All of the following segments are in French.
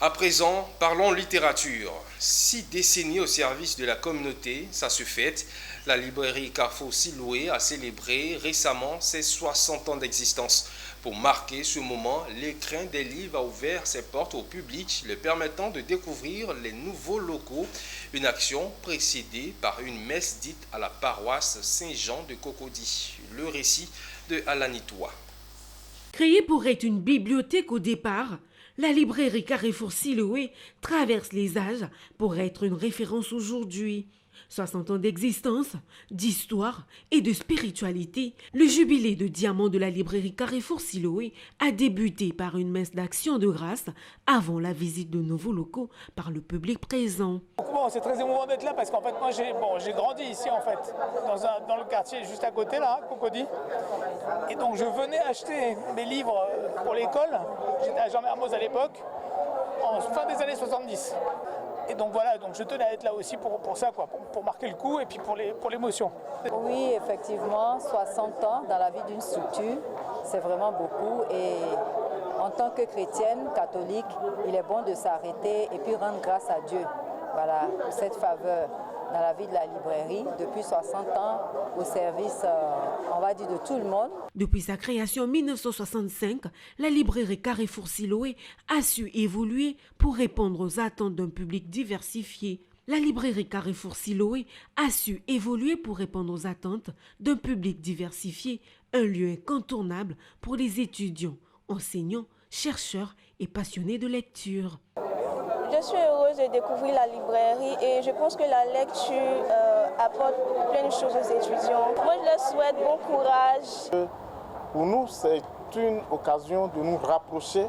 À présent, parlons littérature. 6 décennies au service de la communauté, ça se fête. La librairie Carrefour Siloué a célébré récemment ses 60 ans d'existence. Pour marquer ce moment, l'écrin des livres a ouvert ses portes au public, le permettant de découvrir les nouveaux locaux. Une action précédée par une messe dite à la paroisse Saint-Jean de Cocody. Le récit de Alanitois. Créée pour être une bibliothèque au départ, la librairie Carrefour Siloué traverse les âges pour être une référence aujourd'hui. 60 ans d'existence, d'histoire et de spiritualité, le jubilé de diamant de la librairie Carrefour Siloué a débuté par une messe d'action de grâce avant la visite de nouveaux locaux par le public présent. Bon, c'est très émouvant d'être là parce qu'en fait moi j'ai grandi ici en fait, dans le quartier juste à côté là, Cocody. Et donc je venais acheter mes livres pour l'école, j'étais à Jean-Mermoz à l'époque, en fin des années 70. Et donc voilà, donc je tenais à être là aussi pour ça, quoi, pour marquer le coup et puis pour l'émotion. Oui, effectivement, 60 ans dans la vie d'une structure, c'est vraiment beaucoup. Et en tant que chrétienne, catholique, il est bon de s'arrêter et puis rendre grâce à Dieu. Voilà, pour cette faveur dans la vie de la librairie, depuis 60 ans, au service, on va dire, de tout le monde. Depuis sa création en 1965, la librairie Carrefour Siloué a su évoluer pour répondre aux attentes d'un public diversifié. La librairie Carrefour Siloué a su évoluer pour répondre aux attentes d'un public diversifié, un lieu incontournable pour les étudiants, enseignants, chercheurs et passionnés de lecture. Je suis heureuse de découvrir la librairie et je pense que la lecture apporte plein de choses aux étudiants. Moi, je leur souhaite bon courage. Pour nous, c'est une occasion de nous rapprocher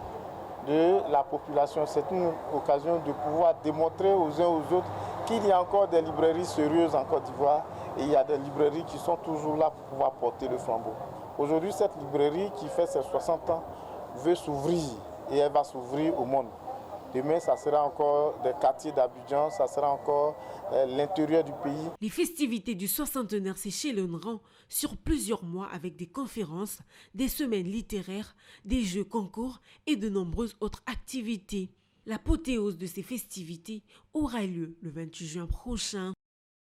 de la population. C'est une occasion de pouvoir démontrer aux uns aux autres qu'il y a encore des librairies sérieuses en Côte d'Ivoire et il y a des librairies qui sont toujours là pour pouvoir porter le flambeau. Aujourd'hui, cette librairie qui fait ses 60 ans veut s'ouvrir et elle va s'ouvrir au monde. Demain, ça sera encore des quartiers d'Abidjan, ça sera encore l'intérieur du pays. Les festivités du soixantenaire s'échelonneront sur plusieurs mois avec des conférences, des semaines littéraires, des jeux concours et de nombreuses autres activités. L'apothéose de ces festivités aura lieu le 28 juin prochain.